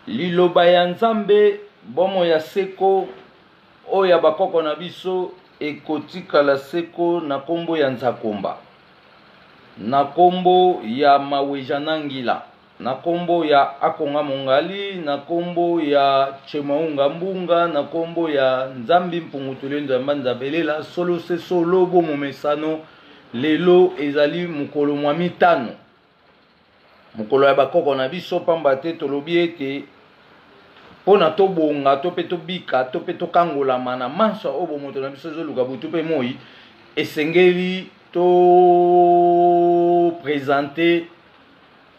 liloba ya nzambe bomo ya seko oya bakoko na biso ekotikala seko na kombo ya nzakomba, na kombo ya maweja nangila, na kombo ya akonga mongali, na kombo ya chemaunga mbunga, na kombo ya nzambi mpungutulendo ya mbanzabelela solo se solo bomo mesano. Lelo ezali mukolo mwa mitano, mukolo ya bakoko na biso pamba te tolobi ete pona tobonga to pe tobika to pe tokangolama na manso obo moto na biso zoluka butu pe moi esengeli to présenter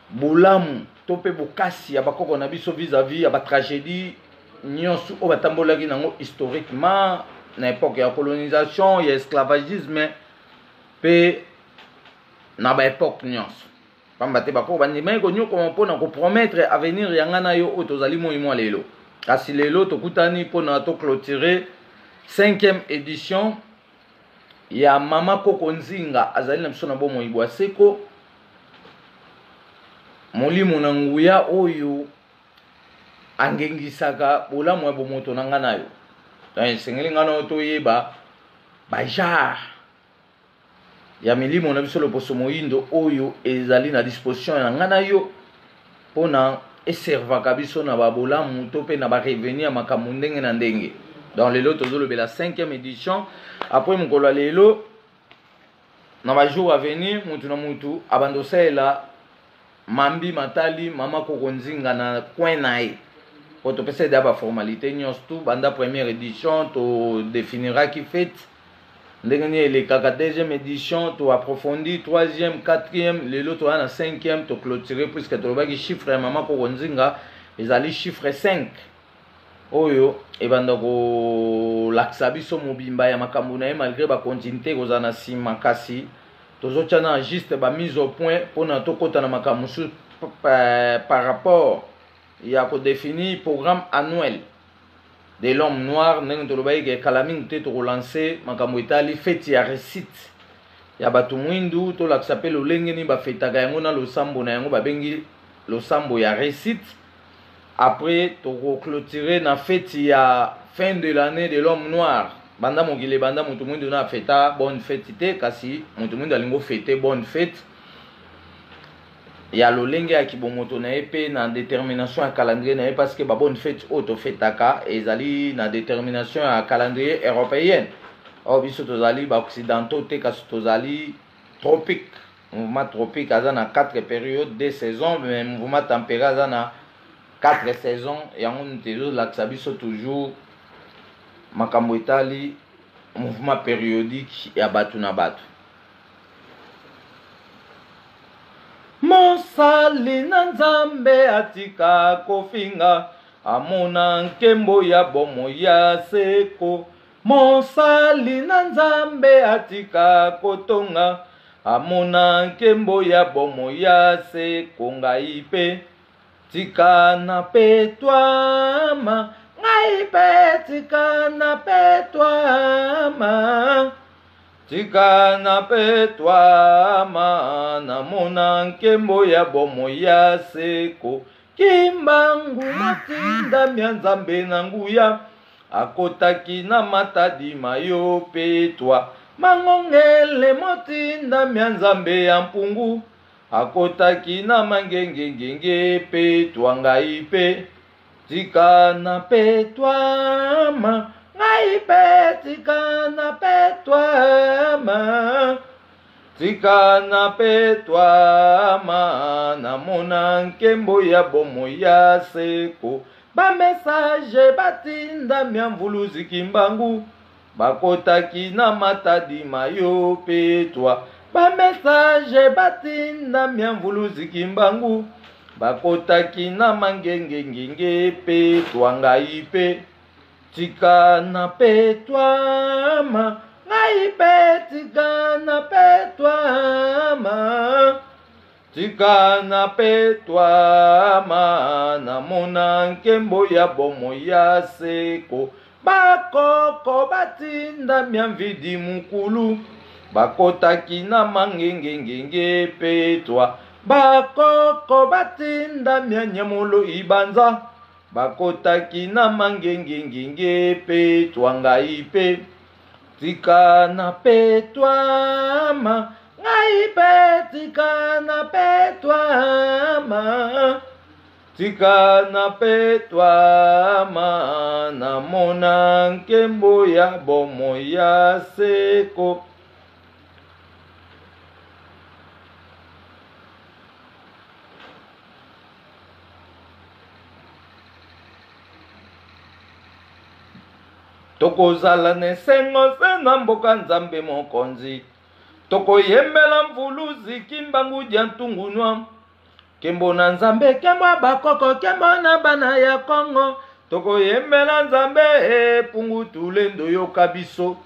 bolamu to pe bokasi ya bakoko na biso vis-à-vis ya ba tragédie nyonso o batambolaki nango historiquement na époque ya colonisation ya esclavagisme pe na ba époque nyonso pamba te bakoko bandimai konyoko mpona kopromettre avenir yanga na yo oyo tozali moi mwa lelo. Kasi lelo tokutani mpona toclôturer 5e édition ya mama Koko Nzinga azali na biso na bomoi bwa seko molimo na nguya oyo angengisaka bolamu ya bomoto na nga na yo. Esengeli nga na toyeba bajar ya milimo na biso loposo moyindo oyo ezali na disposition na nga na yo mpona eservaka biso na babolamu to pe na barevenir ya makambo ndenge na ndenge. Dans lelo tozolobela 5e édition après mokolo ya lelo na bajour à venir mutu na mutu abandosaela mambi matali mama Koko Nzinga na coin na ye po topesa eda baformalité nyonso tu banda première édition to definiraki fete ndenge nini elekaka 2e édition to approfondi 3e 4e lelo toza na 5e to clôturer puisque tolobaki chiffre ya mama Koko Nzinga ezali chiffre 5 oyo ebanda kolakisa biso mobimba ya makambo na ye malgré bakontinuité kozala na nsima kasi tozotia na juste bamise au point mpona tokɔta na makambo mosusu par rapport ya kodéfinir programme annuel de l'homme noir ndenge tolobaki kala mingi te tokolanse makambo etali feti ya récite ya bato mwindu tolakisa mpe lolenge nini bafetaka yango na losambo na yango babengi losambo ya récite. Après tokoclôturer na feti ya fin de l'année de l'homme noir banda mokili banda moto mwindu na feta bonne fête te kasi moto mwindu alingo fete bonne fête ya lolenge ya kibomoto na ye pe na détermination ya calendrier na ye parce que ba bonne fête oyo tofetaka ezali na détermination ya calendrier européenne oyo biso tozali baoccidentaux te kasi tozali tropique. Mouvement tropique aza na 4 périodes de saison mais mouvement tempéré aza na 4 saisons yango tozolakisa biso toujours makambo etali mouvement périodique ya bato na bato. Mosali na nzambe atika kofinga amona nkembo ya bomo ya seko. Mosali na nzambe atika kotonga amona nkembo ya bomo ya seko. Ngai pe tika na petwama, ngai pe tika na petwama, tika na petwama namona nkembo ya bomo ya seko. Kimbangu matinda mya nzambe na nguya akotaki na matadi mayo petwa. Mangongele motinda mya nzambe ya mpungu akotaki na mangengengenge petwa. Ngai pe tika na petwama, ngai pe tika na petwama, tika na petwama namona nkembo ya bomo ya seko. Bamessage batinda mya mvuluzi kimbangu bakotaki na matadi mayo petwa. Bamessage batinda mya mvuluzi kimbangu bakotaki na mangengengenge petwa. Ngai pe tika na petwama, ngai pe tika na petwama, tika na petwama namona nkembo ya bomo ya seko. Bakoko batinda mya mvidi mukulu bakotaki na mangengengenge petwa. Bakoko batinda mya nyamolo ibanza bakotaki na mangengenginge pe twangai pe tika na petwama ngai pe tika na petwama tika na petwama namona nkembo ya bomo ya seko. Tokozala nesengo se na mboka nzambe mokonzi, tokoyembela mvuluzi kimbangu dia ntungunwa, kembo na nzambe kembo bakoko kembo na bana ya Kongo, tokoyembela nzambe pungu tulendo yoka biso.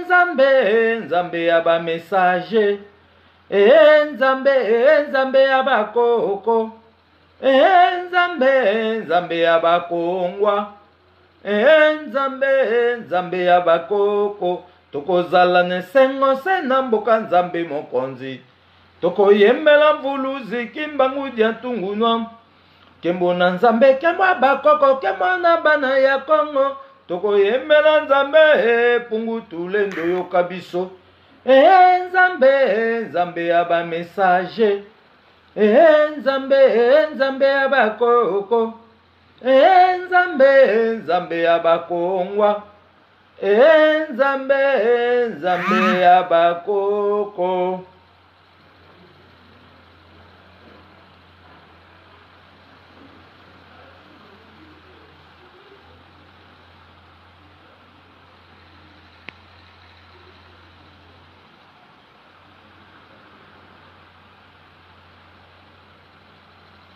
Nzambe nzambe ya ba message, nzambe ya bakoko, nzambe ya bakongwa, nzambe ya bakoko, tokozala nesengo se na mboka nzambe mokonzi, tokoyembela mvuluzi kimbangu dia ntungunwa, kembo na nzambe kembo bakoko kembo na bana ya Kongo, tokoyembela nzambe pungu tulendo yoka biso. Nzambe ya ba message, nzambe ya bakoko, nzambe ya bakongwa, nzambe ya bakoko.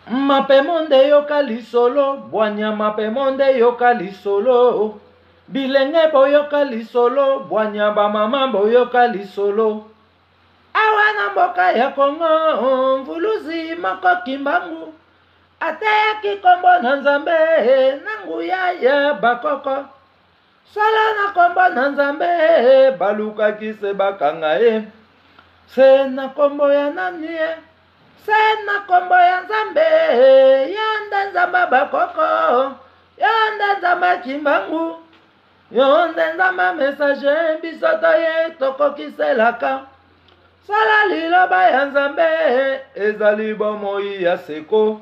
Mape monde yoka lisolo, bwanya mape monde yoka lisolo, bilenge boyoka lisolo, bwanya ba mama boyoka lisolo. Awana mboka ya Kongo, mvuluzi moko kimbangu, ateyaki kombo na nzambe, nanguya ya bakoko. Sala na kombo na nzambe, balukaki se bakanga ye, se na kombo ya nani ye. Sena kombo ya nzambe, yanda nzamba bakoko, yanda nzamba kimbangu, yanda nzamba message, bisoto ye toko kiselaka. Sala liloba ya nzambe, ezali bomoi ya seko,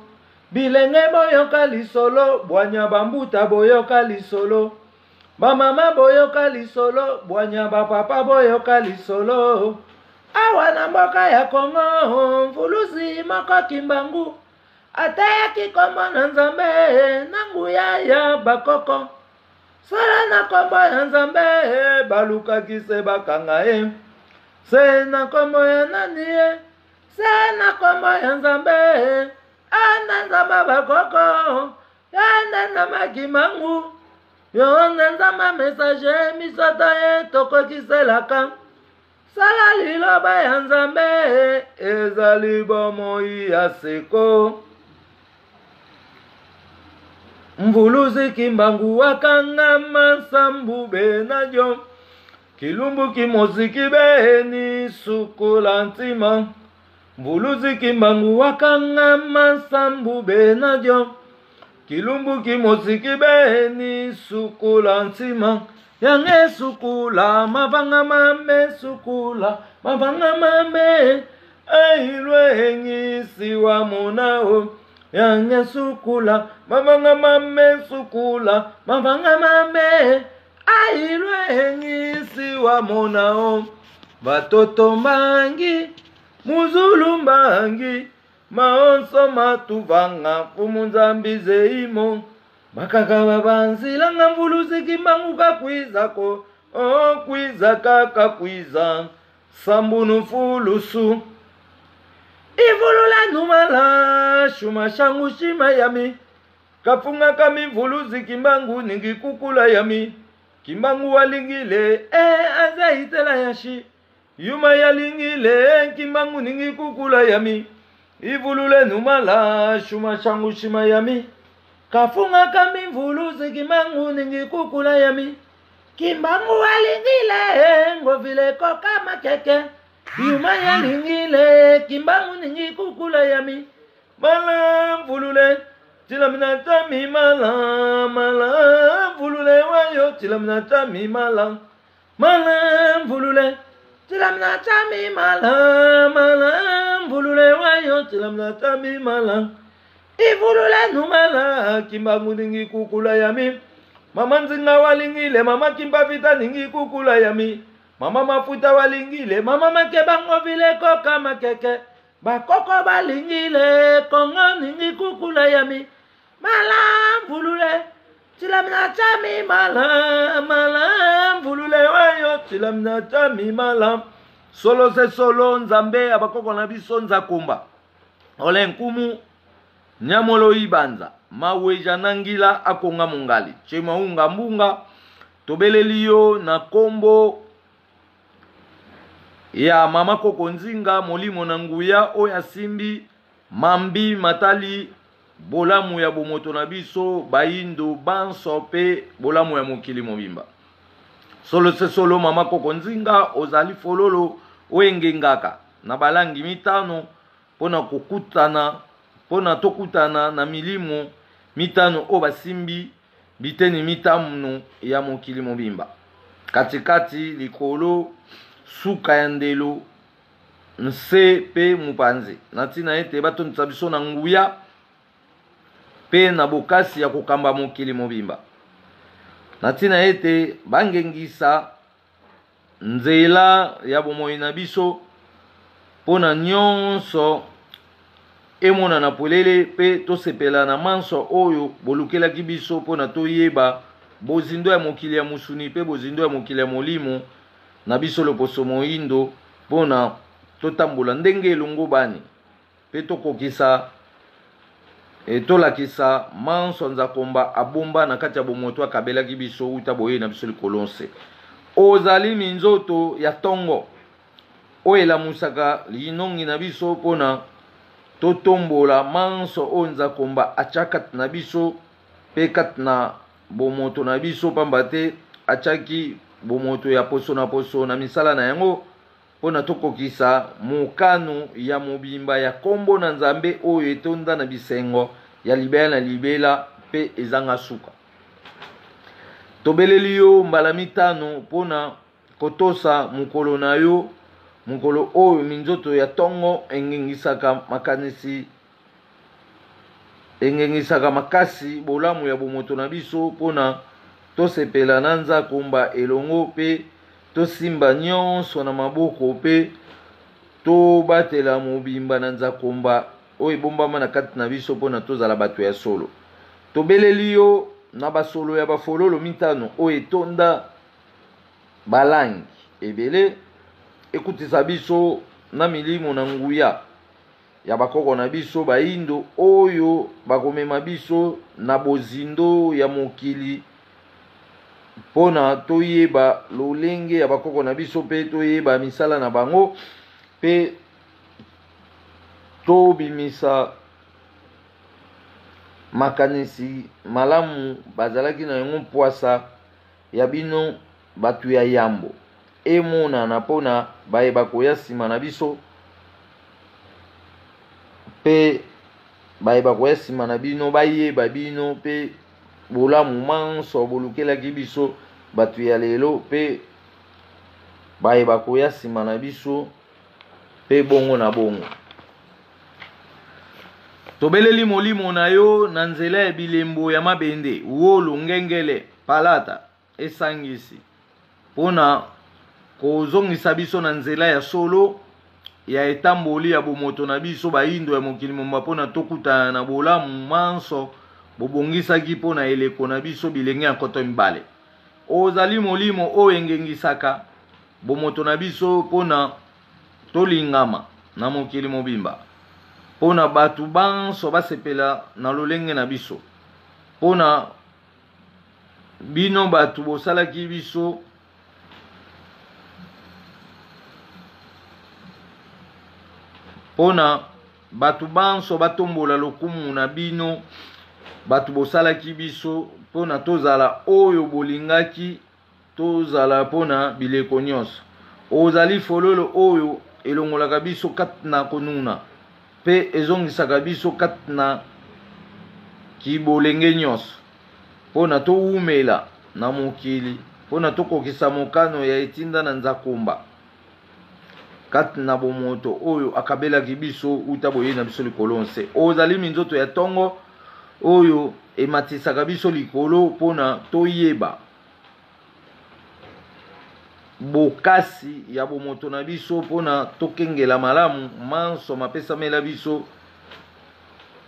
bilenge boyoka lisolo, bwanya bambuta boyoka lisolo, bamama boyoka lisolo, bwanya bapapa boyoka lisolo. Awa na mboka ya Kongo, mvuluzi moko kimbangu, ateyaki kombo na nzambe, nanguya ya bakoko. Sala na kombo ya nzambe, balukaki se bakanga ye, se na kombo ya nani ye, se na kombo ya nzambe, anda nzamba bakoko, yanda nzamba kimbangu, yonda nzamba message, misoto ye toko kiselaka. Sala liloba ya nzambe, ezali bomoi ya seko. Mvuluzi kimbangu wakanga masambu benajo, kilumbu kimoziki beni sukula ntima. Mvuluzi kimbangu wakanga masambu benajo, kilumbu kimoziki beni sukula ntima. Yange sukula, mavanga mame sukula, mavanga mame, ailwe ngisi wa monao. Yange sukula, mavanga mame sukula, mavanga mame, ailwe ngisi wa monao. Batoto mbangi, muzulu mbangi, maonso matuvanga, fumunzambize imo. Bakaka babanzila nga mvuluzi kimbangu kakwizako, kwiza kaka kwiza, sambunu fulusu. Ivulula numala, shuma shangu shima yami, kafunga kami mvuluzi kimbangu ningi kukula yami. Kimbangu walingile, azaitela yashi, yuma yalingile, kimbangu ningi kukula yami. Ivulula numala, shuma shangu shima yami, kafunga kami mvuluzi kimbangu ningi kukula yami. Kimbangu walingile, ngovile koka makeke, yuma yalingile, kimbangu ningi kukula yami. Mala mvulule, tilamnata mi malam malam vulule wayo tilamnata mi malam malam vulule tilamnata mi malam malam vulule wayo tilamnata mi malam ivulule numala kimbangu ningi kukula yami mama nzinga walingile mama kimba vita ningi kukula yami mama mafuta walingile mama makebango vile koka makeke bakoko balingile kongo ningi kukula yami malam vulule tilamnata mi malam malam vulule wayo tilamnata mi malam solo se solo nzambe abakoko na biso nzakumba ole nkumu nyamolo ibanza maweja nangila akonga mungali chema unga mbunga tobeleliyo na kombo ya mama koko nzinga molimo na nguya oya simbi mambi matali bolamu ya bomoto na biso bayindo banso pe bolamu ya mokili mobimba solo se solo mama koko nzinga ozali fololo oyengengaka na balangi mitano pona kokutana pona tokutana na milimo mitano o basimbi biteni mitano ya mokili mobimba katikati likolo suka ya ndelo nse pe mupanzi natina ete batonisa biso na nguya pe na bokasi ya kokamba mokili mobimba natina ete bangengisa nzela ya bomoi na biso pona nyonso emona na polele pe tosepela na manso oyo bolukelaki biso pona toyeba bozindo ya mokili ya musuni pe bozindo ya mokili ya molimo na biso loposo moindo pona totambola ndenge elongo bani pe tokokisa tolakisa manso nzakomba abomba na kati ya bomoto akabelaki biso uta boye na biso likolonse ozali minzoto ya tongo oyo elamusaka linongi na biso pona totombola manso oyo nzakomba atya kati na biso pe kati na bomoto na biso pamba te atyaki bomoto ya poso na misala na yango pona tokokisa mokano ya mobimba ya kombo na nzambe oyo etonda na bisengo ya libela na libela pe ezanga suka tobeleli yo mbala mitano pona kotosa mokolo na yo mokolo oyo minzoto ya tongo engengisaka makasi bolamu ya bomoto na biso pona tosepela na nzakomba elongo pe tosimba nyonso na maboko pe tobatela mobimba na nzakomba oyo ebombama na kati na biso pona tozala bato ya solo tobeleli yo na basolo ya bafololo mitano oyo etonda balangi ebele ekutisa biso na milimo na nguya ya bakoko na biso bayindo oyo bakomema biso na bozindo ya mokili pona toyeba lolenge ya bakoko na biso pe toyeba misala na bango pe tobimisa makanisi malamu bazalaki na yango mpwasa ya bino batu ya yambo emonana pona bayeba koya nsima na biso pe bayeba koya nsima na bino bayeba bino pe bolamu manso bolukelaki biso batu ya lelo pe bayeba koya nsima na biso pe bongo na bongo tobeleli molimo na yo na nzela ya bilembo ya mabende wolo ngengele palata esangisi pona kozongisa biso na nzela ya solo ya etamboli ya bomoto na biso bayindo ya mokili momba pona tokutana na bolamu manso bobongisaki pona eleko na biso bilenge ya nkoto mibale ozali molimo oyo engengisaka bomoto na biso pona tolingama na mokili mobimba pona batu banso basepela na lolenge na biso pona bino batu bosalaki biso pona batu banso batombola lokumu na bino batu bosalaki biso pona tozala oyo bolingaki tozala pona bileko nyonso ozali fololo oyo elongolaka biso kati na konuna pe ezongisaka biso kati na kibolenge nyonso mpona toumela na mokili mpona tokokisa mokano ya etinda na nzakomba kati na bomoto oyo akabelaki biso uta boye na biso likolo nse ozali minzoto ya ntongo oyo ematisaka biso likolo mpona toyeba bokasi ya bomoto na biso mpona tokengela malamu manso mapesamela biso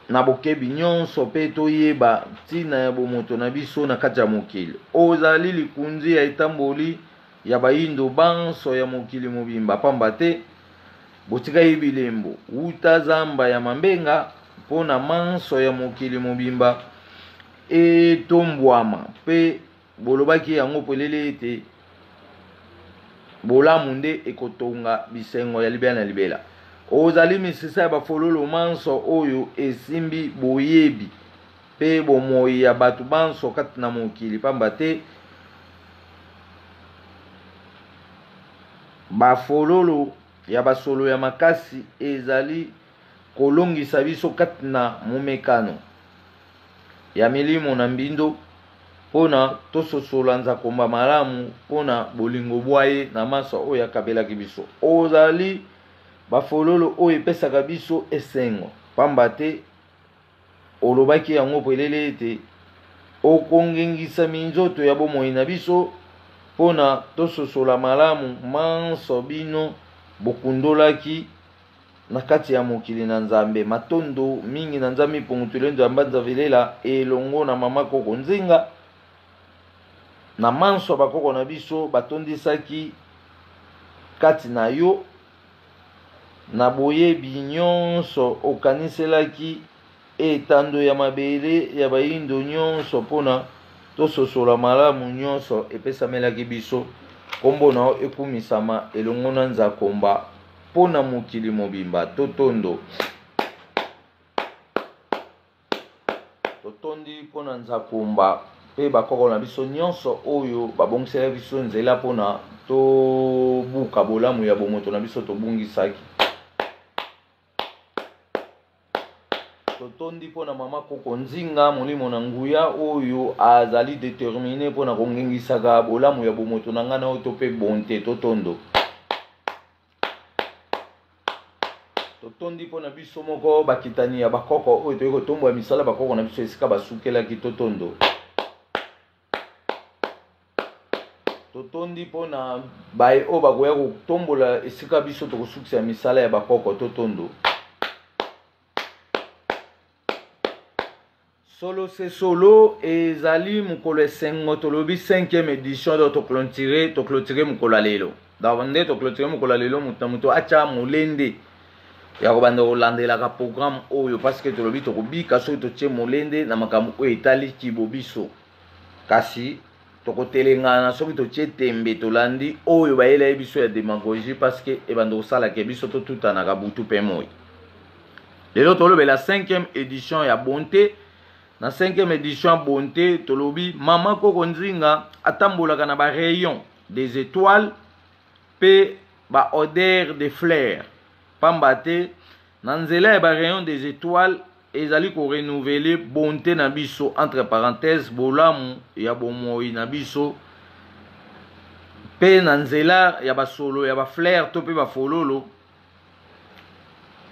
na bokebi nyonso mpe toyeba ntina ya bomoto na biso na kati ya mokili ozali likunzi ya etamboli ya bayindo banso ya mokili mobimba pamba te botikai bilembo uta zamba ya mambenga mpona manso ya mokili mobimba etombwama mpe bolobaki yango polele ete bolamu nde ekotonga bisengo ya libela na libela ozali misisa ya bafololo manso oyo esimbi boyebi mpe bomoi ya bato banso kati na mokili pamba te bafololo ya basolo ya makasi ezali kolongisa biso kati na momekano ya milimo na mbindo mpona tososola nzakomba malamu mpona bolingo bwaye na maso oyo akabelaki biso ozali bafololo oyo epesaka biso esengo pamba te olobaki yango polele ete okongengisa minzoto ya bomoi na biso mpona tososola malamu manso bino bokundolaki na kati ya mokili na nzambe matondo mingi na nzambe ipongutule nzamba nzavelela elongo na mama koko nzinga na manso bakoko na biso batondisaki kati na yo na boyebi nyonso okaniselaki etando ya mabele ya bayindo nyonso mpona tososola malamu nyonso epesamelaki biso kombo na yo ekumisama elongo na nzakomba mpona mokili mobimba totondo totondi mpona nzakomba mpe bakoko na biso nyonso oyo babongisela biso nzela mpona tobuka bolamu ya bomoto na biso tobungisaki totondi mpona mama koko nzinga molimo na nguya oyo azali determine mpona kongengisaka bolamu ya bomoto na ngai na oyo to mpe bonte totondo totondi mpona biso moko bakitani ya bakoko oyo toyei kotombola misala bakoko na biso esika basukelaki totondo totondi mpona baye oyo bakoya kotombola esika biso tokosukisa misala ya bakoko totondo solo se solo ezali mokolo esengo tolobi 5e édition do toclotire mokolo ya lelo nde toclotire mokolo ya lelo moto na moto atya molende ya kobanda kolandelaka programme oyo parceke tolobi tokobika soki totie molende na makambo oyo etali kibo biso kasi tokotelengana soki totie tembe tolandi oyo bayelai biso ya démagogie parceke ebanda kosalaka biso totutanaka butu mpe moi lelo tolobela 5e édition ya bonté na 5e édition ya bonté tolobi mama koko nzinga atambolaka na barayon des étoiles mpe baodeur de fleurs pamba te na nzela ya barayon des étoiles ezali korenouveler bonté na biso entre parenthèses bolamu ya bomoi na biso mpe na nzela ya basolo ya bafleur to mpe bafololo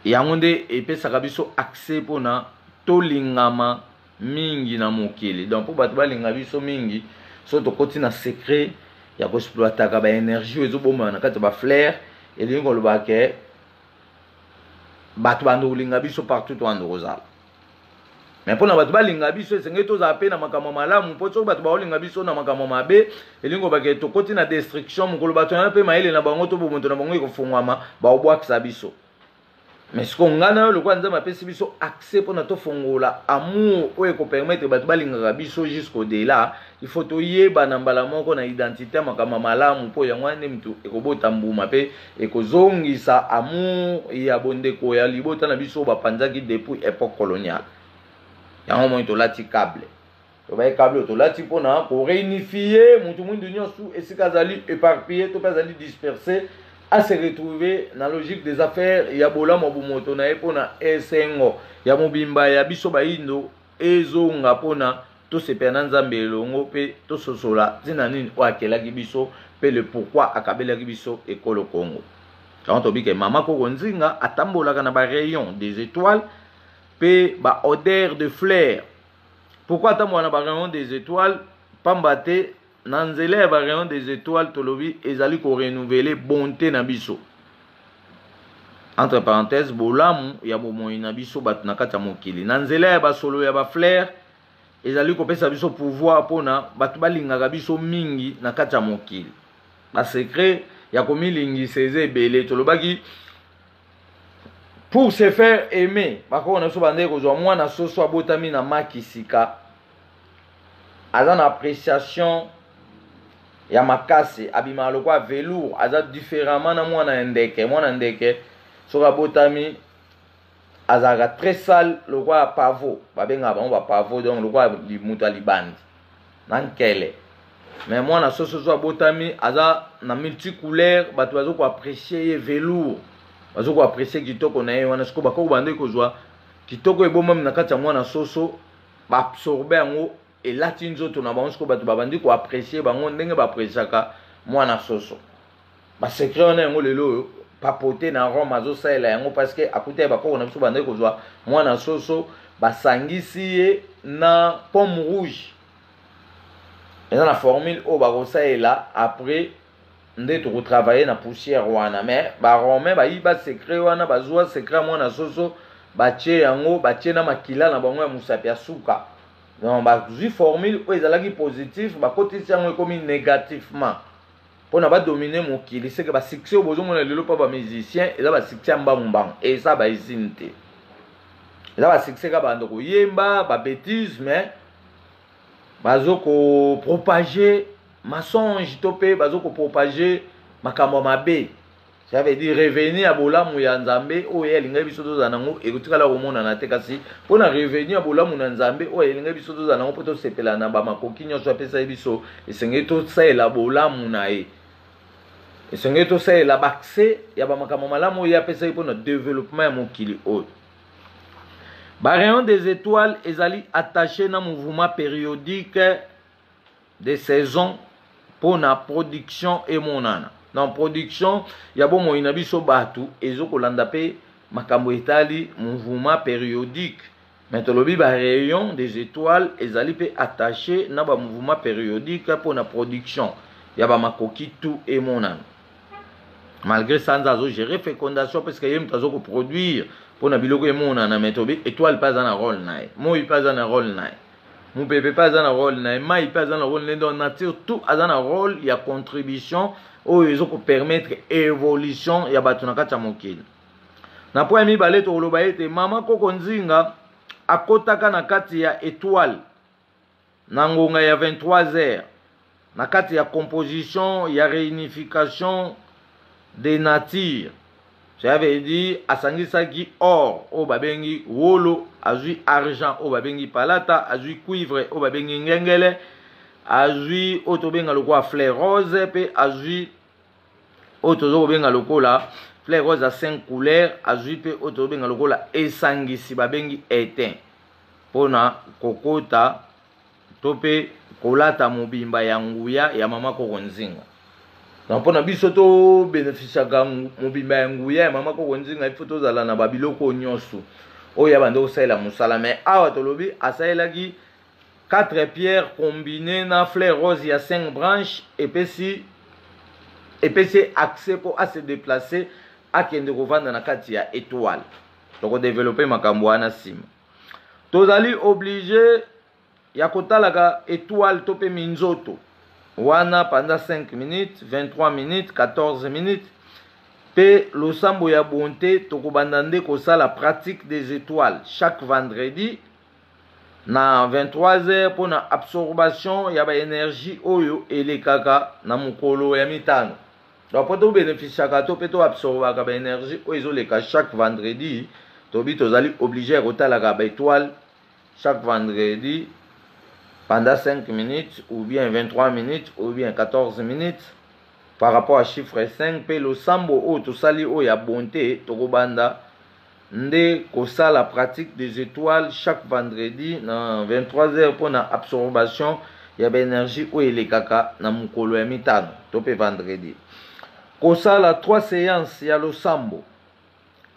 yango nde epesaka biso accès mpona tolingama mingi na mokili donc mpo bato balinga biso mingi so tokoti na secret ya koexploitaka baénergie oyo ezobomana na kati ya bafleur elingi kolobake bato bando kolinga biso partout to bando kozala mais mpona bato balinga biso esengeli tozala mpe na makambo malamu mpo soki bato baolinga biso na makambo mabe elingi kolobake tokoti na destruction mokolo bato yana mpe mayele na bango to bomoto na bango ekofungwama baobwakisa biso mais siko ngana yo lokola nzambe apesi biso accès mpona tofongola amour oyo ekopermettre bato balingaka biso jusqu'au delà il faut toyeba na mbala moko na identité ya makambo malamu mpo yango wana nde mutu ekobota mbuma mpe ekozongisa amour ya bondeko ya libota na biso oyo bapanzaki depuis époque coloniale yango moi tolati câble tobaye câble oyo tolati mpona koréunifie mutu mwindu nyonso esika azali éparpillé to mpe azali dispersé à se retrouver dans la logique des affaires ya bolamu bomoto na ye mpona esengo ya mobimba ya biso bayindo ezonga pona tosepela nzambe elongo pe tososola tina nini oyo akelaki biso pe le pourquoi akabelaki biso ekolo Congo. Quand tobike mama koko nzinga atambolaka na ba rayon des étoiles pe ba odeur de fleurs. Pourquoi atambola na ba rayon des étoiles? Pamba te na nzela ya ba rayon des étoiles tolobi ezali ko renouveler bonté na biso. Entre parenthèses, bolamu ya bomoi na biso batu na kati ya mokili. Na nzela ya ba solo ya ba fleurs ezali ko pesa biso pouvoir pona batu balingaka biso mingi na kati ya mokili. Ba secret ya komilingisa eze ebele tolobaki pour se faire aimer bako na biso bande kozwa mwana soso abotami na makisika aza na appréciation ya makasi abima lokwa velours aza différemment na mwana ndeke. Mwana ndeke soka botami azaka très sale lokwa pavo babenga bango ba pavo donc lokwa muta libandi nankele. Mais mwana soso so botami aza na multicouleur bato bazo ko apprécier ye velours bazo ko apprécier kitoko na ye wana siko bako bande kozwa kitoko eboma na kati ya mwana soso ba absorber yango elati nzoto na bango siko bato babandi ko apprécier bango ndenge ba appréciaka mwana soso. Ba secret wana yango lelo papoter na Rome azo saela yango parce que akuta bako na biso bande kozwa mwana soso basangisi ye na pomme rouge. Et dans la formule au barosaela après nde to travailler na poussière wana mais ba romain ba yiba secret wana bazwa secret mwana soso batie yango batie na makila na bango ya musapi ya suka. Donc ba zui formule o ezalaki positif ba kotisi yango comme négativement pona ba dominer mokili c'est que ba succès au besoin na lelo pa ba musicien eza ba succès mbamubang et ça ba isinte eza ba succès ka bando ko yemba ba bêtise mais bazo ko propager mensonge topé bazo ko propager makambo mabe. Ça veut dire revenir à bolamu ya nzambe o ya linga biso to zanango e kutikala ko mona na te kasi pona revenir à bolamu na nzambe o ya linga biso to zanango poto sepela na ba makoki nyo so pesa biso esenge to saela bolamu na e esenge to saela bakse ya ba makambo malamu ya pesa pona développement ya mokili o. Ba rayon des étoiles ezali attaché na mouvement périodique des saisons pour la production et monana. Dans production, ya bo mo inabiso batu ezoko landa pe makambo etali mouvement périodique. Mentolobi ba rayon des étoiles ezali pe attaché na ba mouvement périodique pour la production. Ya ba makoki tout et monana. Malgré ça, nous avons géré fécondation parce que nous avons produire pour na biloko monana metobi étoile pas un rôle nae. Moi il pas un rôle nae. Mon bébé pas un rôle nae. Ma il pas un rôle nae dans nature tout a un rôle il y a contribution au ils ont permettre évolution ya batuna kati ya mokili. Na po mi balé to loba ete mama koko nzinga akotaka na kati ya étoile. Na ngonga ya 23h. Na kati ya composition ya réunification des natures. Ça veut dire asangisaki or o babengi wolo, azui argent o babengi palata, azui cuivre o babengi ngengele, azui otobenga lokwa fleur rose pe azui otozo benga lokola fleur rose à 5 couleurs, azui pe otobenga lokola esangisi babengi éteint. Pona kokota tope kolata mobimba ya nguya ya mama koko nzinga. Donc pour biso to bénéficiaka mobimba ya nguya ya mama koko nzinga il faut tozala na babiloko nyonso oyo bando osala musala mais awa tolobi asaelaki 4 pierres combinées na fleur rose ya 5 branches epesi accès pour à se déplacer akende kovanda na kati ya étoile donc développer makambo wana sima tozali obligé ya kotalaka étoile to pe minzoto wana pendant 5 minutes, 23 minutes, 14 minutes. Pe le sambo ya bonté tokobandande ko ça la pratique des étoiles chaque vendredi na 23h pour na absorption ya ba énergie oyo elekaka na mukolo ya mitano. Donc pour to bénéficier ka to pe to absorber ka ba énergie oyo ezoleka chaque vendredi to bi tozali obligé kotala ka ba étoile chaque vendredi pendant 5 minutes, ou bien 23 minutes, ou bien 14 minutes, par rapport à chiffre 5, pe le sambo o to sali o ya bonté, tokobanda nde kosala pratique des étoiles chaque vendredi na 23h pour na absorption ya énergie oyo elekaka na mokolo ya mitano to pe vendredi. Kosala 3 séances ya losambo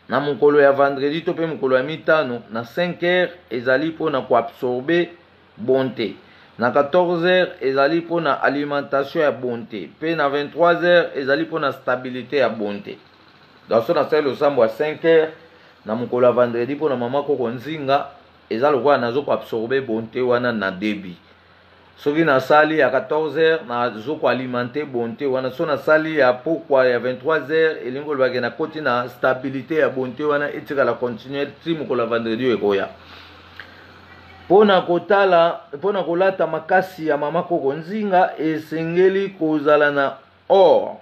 na mokolo ya vendredi to pe mokolo ya mitano na 5h ezali mpona koabsorbe bonté, na 14h ezali mpona alimentation ya bonté, pe na 23h ezali mpona stabilité ya bonté. Donc so nasali losambo ya 5h na mokolo ya vendredi mpona mama koko nzinga eza lokola nazo koabsorbe bonté wana na débit. Soki nasali ya 14h nazo koalimenter bonté wana, so nasali ya pokwa ya 23h elingi olobaki na koti na stabilité ya bonté wana etikala continuer ti mokolo ya vendredi ekoya. Pona kolata makasi ya mama koko nzinga esengeli kozala na or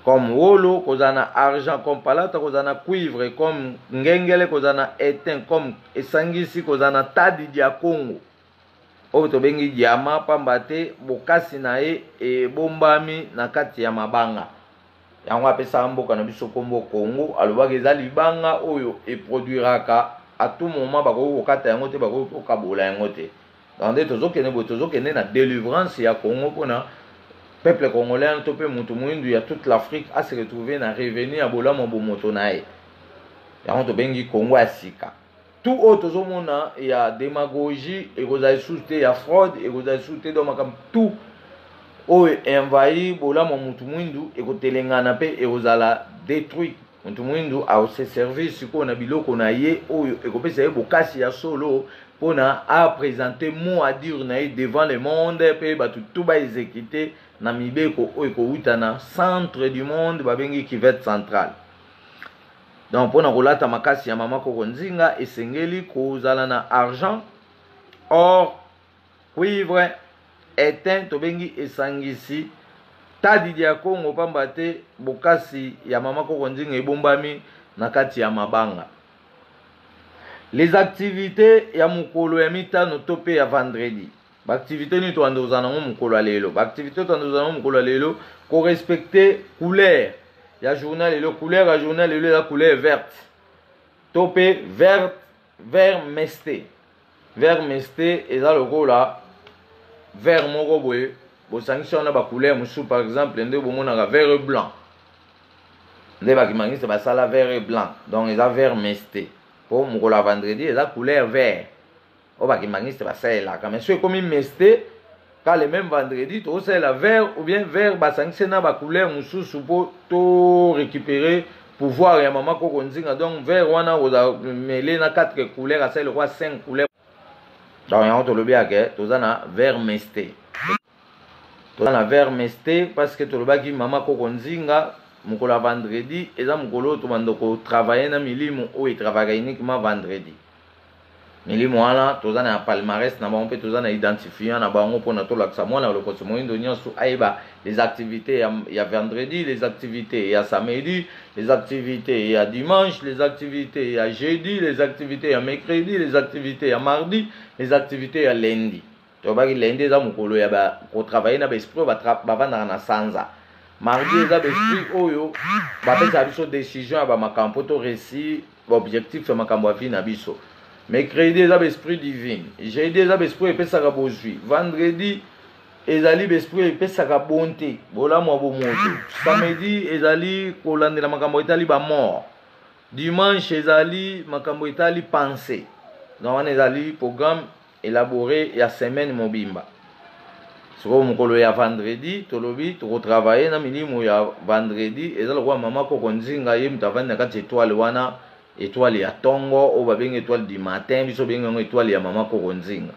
comme wolo, kozala na argent comme palata, kozala na cuivre comme ngengele, kozala na étain comme esangisi, kozala na tadi ya Congo oyo tobengi diama, pamba te bokasi na ye ebombami na kati ya mabanga. Yango apesa mboka na biso kombo Congo, alobaki eza libanga oyo eproduiraka à tout moment bakoki kokata yango te, bakoki kokabola yango te. Donc nde tozokende na délivrance ya Congo mpona peuple congolais to pe mutu mwindu ya toute l'Afrique a se retrouver na revenu ya bolamu bomoto na ye. Yango tobengi Congo ya sika. Tout autre tozomona ya démagogie ekozali sous te, ya fraude ekozali sous te, donc makambo tout oyo envahi bolamu mutu mwindu ekotelengana pe ekozala détruit. Mutu mwindu aose service sikoyo na biloko na ye oyo ekopesa ye bokasi ya solo pona a présenter mot à dire na ye devant le monde pe batu tout ba exécuter na mibeko oyo ekouta na centre du monde babengi Kivet central. Donc pona kolata makasi ya mama koko nzinga esengeli kozala na argent, or, cuivre, étain tobengi esangisi, tadi ya Congo pamba te bokasi ya mama koko nzinga ebombami na kati ya mabanga. Les activités ya mokolo ya mitano to pe ya vendredi. Activité ni to andozana ngo mokolo ya lelo. Activité to andozana ngo mokolo ya lelo ko respecter couleur ya journal lelo, couleur ya journal lelo la couleur verte. To pe vert mesté. Vert mesté eza lokola vert moko boye. Bo sangisi on a ba couleur musu par exemple nde bomona vert blanc. Nde ba kimangisi ba sala vert blanc. Donc eza vert mesté. Pour mokolo ya vendredi eza couleur vert. O ba kimangisi ba sala ka mais so comme mesté ka le même vendredi to sala vert ou bien vert ba sangisi na ba couleur musu pour to récupérer pouvoir ya mama koko nzinga. Donc vert wana oza mêler na 4 couleurs à celle quoi 5 couleurs. Donc yango to lobi ake toza na vert mesté. Toza na vert mesté parce que to lobaki mama koko nzinga mokolo ya vendredi eza mokolo to bando ko travailler na milimo oyo travailler uniquement vendredi. Milimo wana toza na palmarès na bango pe toza na identifiant na bango pona to laksa mwana lokoso moindo nyonso aiba les activités ya vendredi, les activités ya samedi, les activités ya dimanche, les activités ya jeudi, les activités ya mercredi, les activités ya mardi, les activités ya lundi. To baki lundi eza mokolo ya ba ko travailler na ba esprit ba vanda na sanza. Mardi eza l'esprit oyo bapesa biso décision ya bamakambo to récit objectif ya makambo ya vie na biso. Mercredi eza l'esprit divin, jeudi eza l'esprit epesaka bozwi, vendredi ezali l'esprit epesaka bonté bolamu ya bomoto, samedi ezali kolandela makambo etali ba mort, dimanche ezali makambo etali pensée. Donc wana ezali programme élaboré ya semaine mobimba. Soko mokolo ya vendredi tolobi to travailler na milimo ya vendredi ezala kwa mama koko nzinga ye mutavani na kati étoile wana, étoile ya tongo o babenga étoile du matin biso benga ngo étoile ya mama koko nzinga.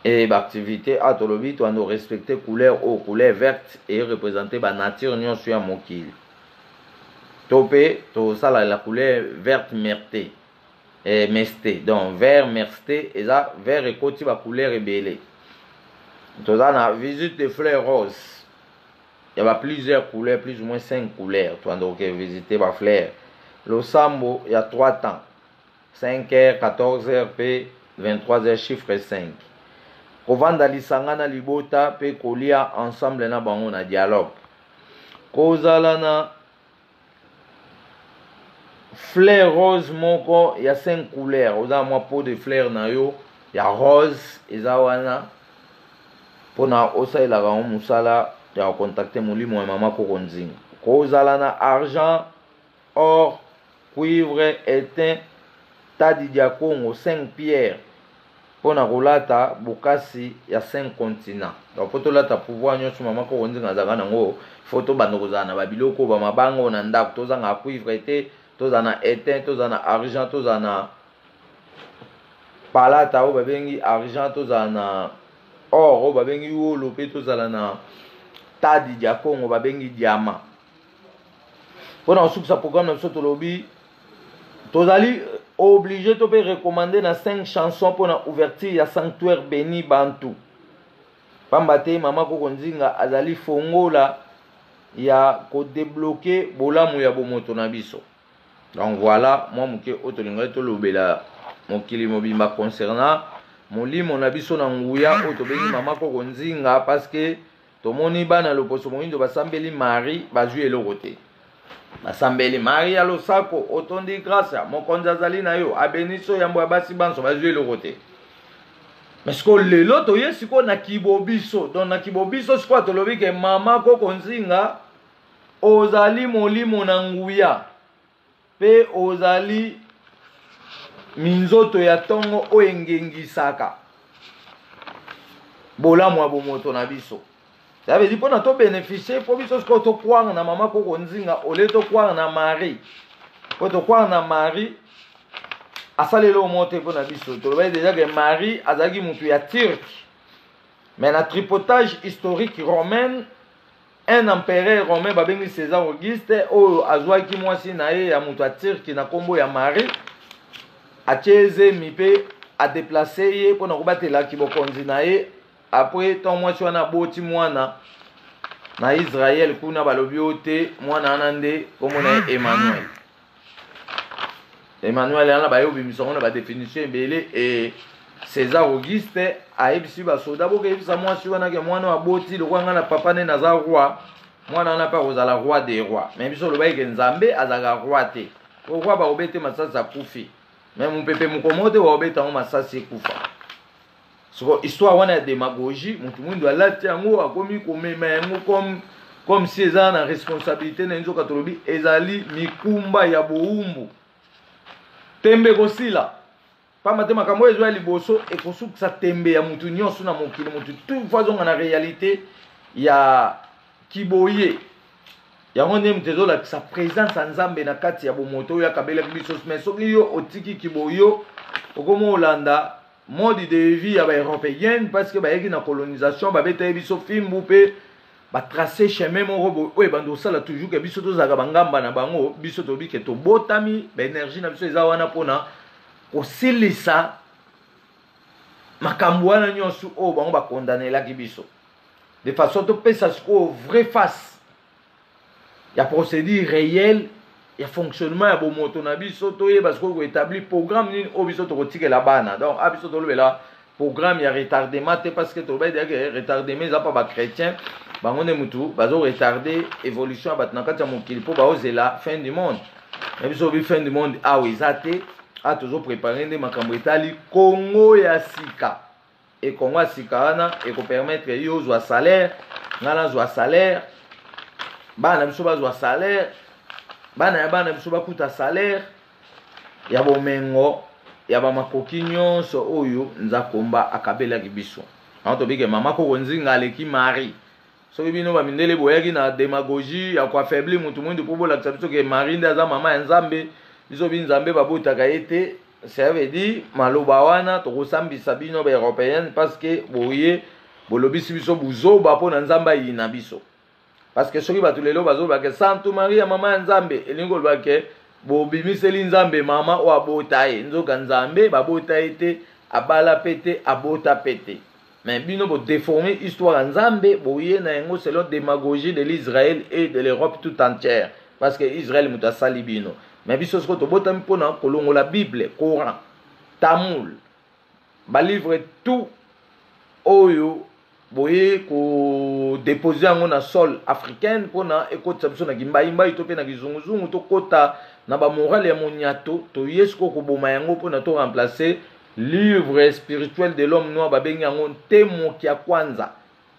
Et l'activité a tolobi to ando respecter couleur o couleur verte et représenter ba nature nyonso ya mokili. Topé to sala la couleur verte merté et mesté. Donc vert mesté eza vert ekoti ba couleur ebele. Nous avons visite des fleurs roses. Il y a plusieurs couleurs, plus ou moins 5 couleurs. Tu as donc visiter les fleurs. Le sambo, il y a 3 temps. 5h, 14h, p 23h, chiffre 5. Kovanda lisangana libota, pe kolia ensemble na bango na dialogue. Kozala fleur rose moko ya 5 couleurs oza mwa pot de fleur na yo ya rose eza wana mpona osalelaka ngo mosala ya kocontacte molimo ya mama koko nzinga kozala na argent or cuivre étain tadi dia Congo 5 pierres mpona kolata bokasi ya 5 continents donc po tolata pouvoir nyonso mama koko nzinga azalaka nango fo tobanda kozala na babiloko bamabango na ndako tozanga cuivre te tozala na étain tozala na argent tozala na palata oyo babengi argent tozala na or oyo babengi wolo mpe tozala na tadi dia Congo babengi diamant mpona kosukisa programme na biso tolobi tozali obligé to pe recommander na 5 chansons pour na ouverture ya sanctuaire béni bantu pamba te mama koko nzinga azali fongola ya ko débloquer bolamu ya bomoto na biso donc voilà moi moke otolinga tolobela mokili mobimba concernant molimo na biso na nguya oyo tobengi mama koko nzinga parce que tomoni bana loposo moyindo basambeli mari bazwi eloko te basambeli mari ya losako otondi grâce mokonzi azali na yo abeniso yambo ya basi banso bazwi eloko te mais siko lelo toye siko na kibobiso donc na kibobiso siko tolobi ke mama koko nzinga ozali molimo na nguya pe ozali minzoto ya tongo oyo engengisaka bolamu ya bomoto na biso ça veut dire mpona tobénéficie po biso sikoyo tokwanga na mama koko nzinga ole tokwanga na mari po tokwanga na mari asaleli omo te mpona biso tolobai deja ke mari azalaki motu ya turke mais na tripotage historique romaine un empereur romain babengi César Auguste oyo azwaki mwasi na ye ya motu ya turke na nkombo ya mari atie ezemi mpe adeplace ye mpona kobatelaki bokonzi na ye après ton mwasi wana aboti mwana na Israël kuna balobi oyo te mwana wana nde nkombo na ye Emmanuel wana bayebimisango na badéfinition ebele e César Auguste ayebisi basoda bokeyebisa mwasi wana ke mwana aboti lokwa nga na papa nde naza roi mwana wana mpe akozala roi des rois mais biso olobaki ke nzambe azalaka roi te roi bakobete masasi akufi mais mopepe mokomo te bakobetango masasi ekufa soko histoire wana ya démagogie mutu mwindu alati yango akomi komema yango comme si eza na responsabilité na nzoka tolobi ezali mikumba ya boumbu tembe kosila pamba te makambo ezwa liboso ekosukisa tembe ya mutu nyonso na mokili mutu toute fois zonga na réalité ya kiboye yango nde mutu ezolakisa présence ya nzambe na kati ya bomoto oyo akabelaki biso mais soki yo otiki kiboyo okoma olanda mode de vie ya baeuropéenne parce que bayeki na colonisation babetaye biso fimbu mpe batrace chemin moko oyo ebanda osala toujours ke biso tozalaka bangamba na bango biso tobi ke tobotami baénergie na biso eza wana mpona kosilisa makambo wana nyonso oyo bango bakondanelaki biso de façon topesa sikoyo vrai face ya procédure réelle ya fonctionnement ya bomoto na biso toyeba sikoyo koétablir programme nini oyo biso tokotikela bana donc a biso tolobela programme ya retardement te parce que tolobai deyake retardement eza pa bachrétien bango nde mutu bazoretarde évolution ya bato na kati ya mokili mpo baozela fin du monde na biso obi fin du monde awa eza te a tozoprépare nde makambo etali kongo ya sika e kongo ya sika wana ekopermettre yo ozwa salaire nga nazwa salaire bana na biso bazwa salaire bana ya bana biso bakuta salaire ya bomengo ya bamakoki nyonso oyo nzakomba akabelaki biso aho tobike mama koko nzinga aleki mari soki bino bamindele boyaki na démagogie ya koaffaiblir mutu mwindu mpo bolakisa biso ke mari nde aza mama ya nzambe biso binzambe babotaka ye te ça veut dire maloba wana tokosambisa bino baeuropéenne parce que boye bolobisi biso buzoba mpo na nzambe ayina biso parce que soki bato lelo bazolobake santu maria mama ya nzambe elingi kolobake bobimiseli nzambe mama oyo abota ye nzoka nzambe babota ye te abala pe te abota pe te mais bino bodéforme histoire ya nzambe boye na yango selon démagogie de l'Israël et de l'Europe tout entière parce que Israël mutu asali bino mais biso siko tobotami mpona kolongola Bible, Coran, Tamoul balivre tout oyo boye ko déposer yango na sol africaine pona ekotisa biso na kimbayimbayi to pe na kizunguzungu to kota na ba morale ya moniato to yesko ko boma yango pona to remplacer livre spirituel de l'homme noir babengi yango Ntemo ya kwanza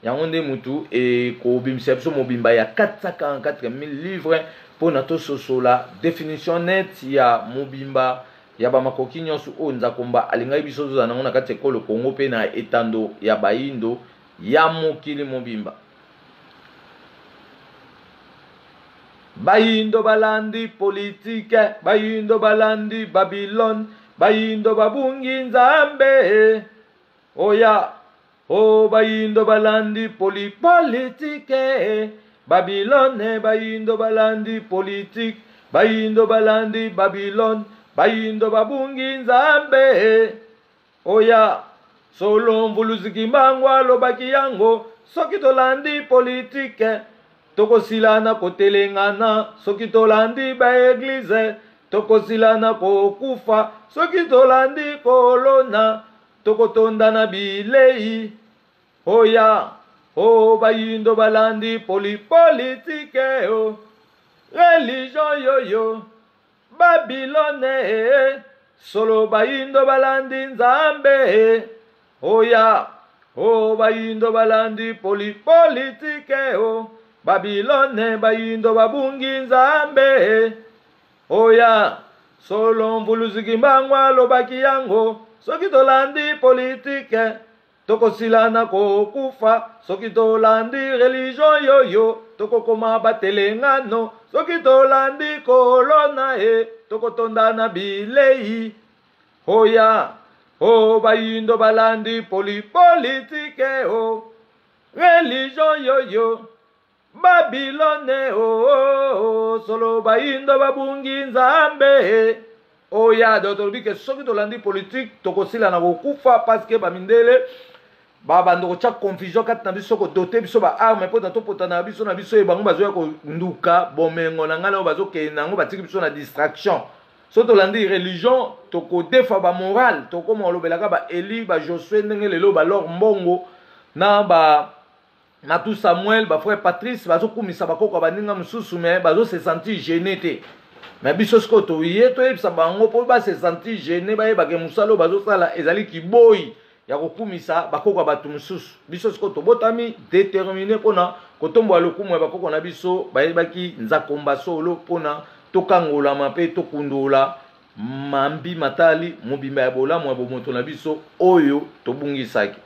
yango nde mutu e ko bimisa biso mobimba ya 444 000 livres pona to sosola définition net ya mobimba ya bamakoki nyonso oyo nzakomba alingai biso tozala nango na kati ya ekolo Kongo mpe na etando ya bayindo ya mokili mobimba. Bayindo balandi politike, bayindo balandi Babylone, bayindo babungi nzambe oya o bayindo balandi politike Babylone, bayindo balandi politique, bayindo balandi Babylone, bayindo babungi nzambe oya solo mvuluziki mangwa lobaki yango soki tolandi politike tokosilana kotelengana soki tolandi baeglize tokosilana kokufa soki tolandi kolona tokotondana bilei oya o bayindo balandi politike o religion yoyo Babylone solo bayindo balandi nzambe oya o bayindo balandi politike o Babylone bayindo babungi nzambe oya solo mvuluziki mbangwa lobaki yango soki tolandi politike tokosilana kokufa soki tolandi religion yoyo tokokoma batelengano soki tolandi kolona tokotondana bilei oya o bayindo balandi politike o religion yoyo Babylone o solo bayindo babungi nzambe oya dotolobike soki tolandi politique tokosilana kokufa parce que bamindele babando kotia confusion kati na biso kodote biso baarme mpo na topotana biso na biso bango bazoya konduka bomengo na ngai oyo bazokende nango batiki biso na distraction so tolandi religion tokodefa bamoral tokoma olobelaka baeli bajosue ndenge lelo balor mbongo na tout Samuel bafrère Patrice bazokumisa bakoko baninga mosusu me bazose sentir gêné te mais biso siko toye toyebisa bango mpo base sentir gêné bayebake mosala oyo bazosala ezali kiboyi ya kokumisa bakoko bato mosusu biso siko tobotami déterminé mpona kotombola lokumu ya bakoko na biso bayebaki nzakomba solo mpona tokangolama mpe tokundola mambi matali mobimba ya bolamu ya bomoto na biso oyo tobungisaki.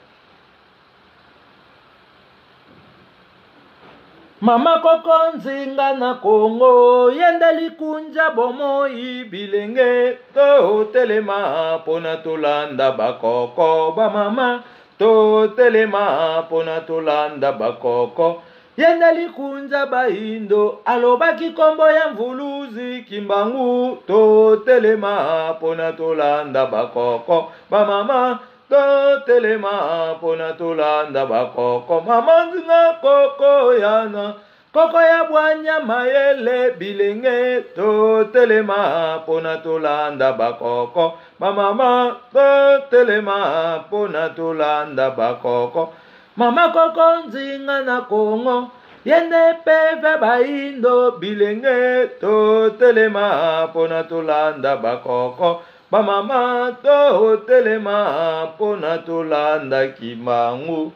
Mama koko nzinga na Kongo yendeli kunja bomoi bilenge to telema pona tolanda bakoko ba mama to telema pona tolanda bakoko yendeli kunja baindo alobaki kombo ya mvuluzi kimbangu to telema pona tolanda bakoko ba mama to telema pona tolanda bakoko mama nzinga koko yana koko ya bwanya mayele bilenge to telema pona tolanda bakoko mama to telema pona tolanda bakoko mama koko nzinga na Kongo yende peve baindo bilenge to telema pona tolanda bakoko mama to telema pona tolanda kimangu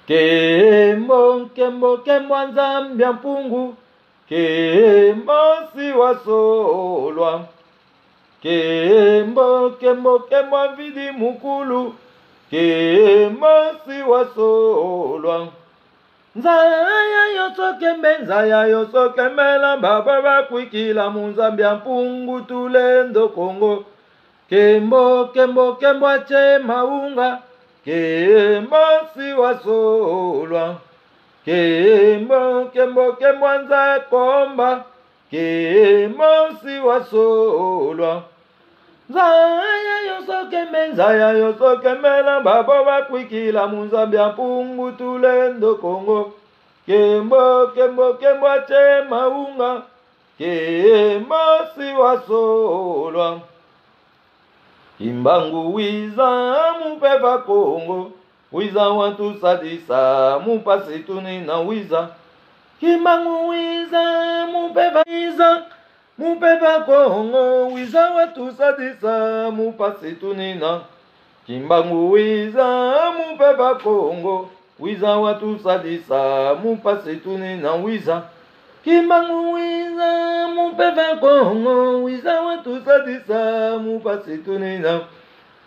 kembo kembo kembo nzambia mpungu kembo siwasolwa kembo kembo kembo vidi mukulu kembo siwasolwa nzaya yoso kembe nzaya yoso kembela baba bakwikila munzambia mpungu tulendo Kongo kembo kembo kembo ache maunga kembo siwasolwa kembo kembo kembo nza komba kembo siwasolwa nzaya yoso kembe nzaya yoso kembela baba bakwikila munzambia mpungu tulendo Kongo kembo kembo kembo ache maunga kembo siwasolwa imbangu wiza mupeva Kongo wiza watu sadisa mupasi tunina wiza Kimbangu wiza mupeva wiza mupeva kongo wiza watu sadisa mupasi tunina Kimbangu wiza mupeva kongo wiza watu sadisa mupasi tunina wiza Kimbangu wiza mupeva kongo wiza watu sadisa mupasi tunina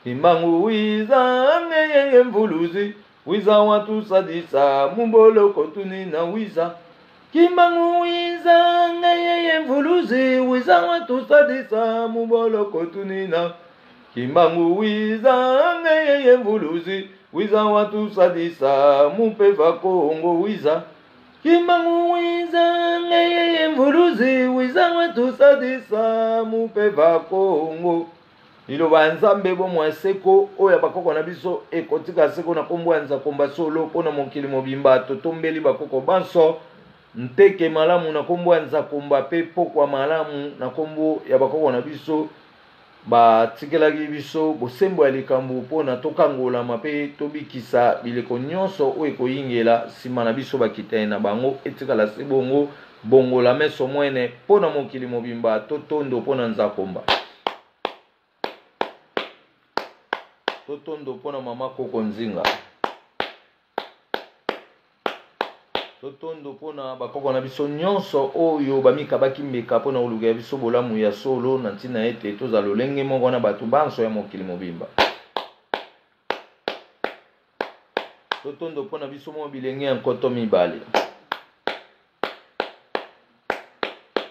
Kimbangu wiza ngeye mvuluzi wiza watu sadisa muboloko tunina wiza Kimbangu wiza ngeye mvuluzi wiza watu sadisa muboloko tunina Kimbangu wiza ngeye mvuluzi wiza watu sadisa mupeva kongo wiza Kimbangu wiza ngeye mvuluzi wiza watu sadisa mupeva kongo Lilo banzambe bo mwaseko oya bakoko na biso ekotika seko na kombo anza komba solo pona mokili mobimba totombeli bakoko banso nteke malamu na kombo anza komba pe pokwa malamu na kombo ya bakoko na biso ba tikelaki biso bosembo ya likambo pona tokangola mape tobikisa bileko nyonso oyo ekoyingela sima na biso bakitaye na bango etikala sebongo bongola meso mwene pona mokili mobimba totondo pona nzakomba Totondo pona mama koko nzinga Totondo pona bakoko na biso nyonso oyo bamika bakimbeka pona oluga biso bolamu ya solo na ntina ete toza lolenge moko na bato banso ya mokili mobimba Totondo pona biso mo bilenge ya nkoto mibale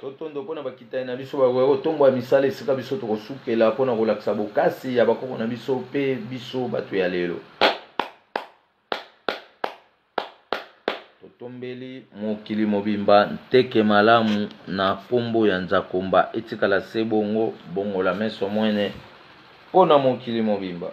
Totondo pona bakitaye na biso bakoya tombo ya misala esika biso tokosukela pona kolakisa bokasi ya bakoko na biso pe biso bato ya lelo Totombeli mokili mobimba nteke malamu na kombo ya nzakomba etikala sebongo bongola meso mwene pona mokili mobimba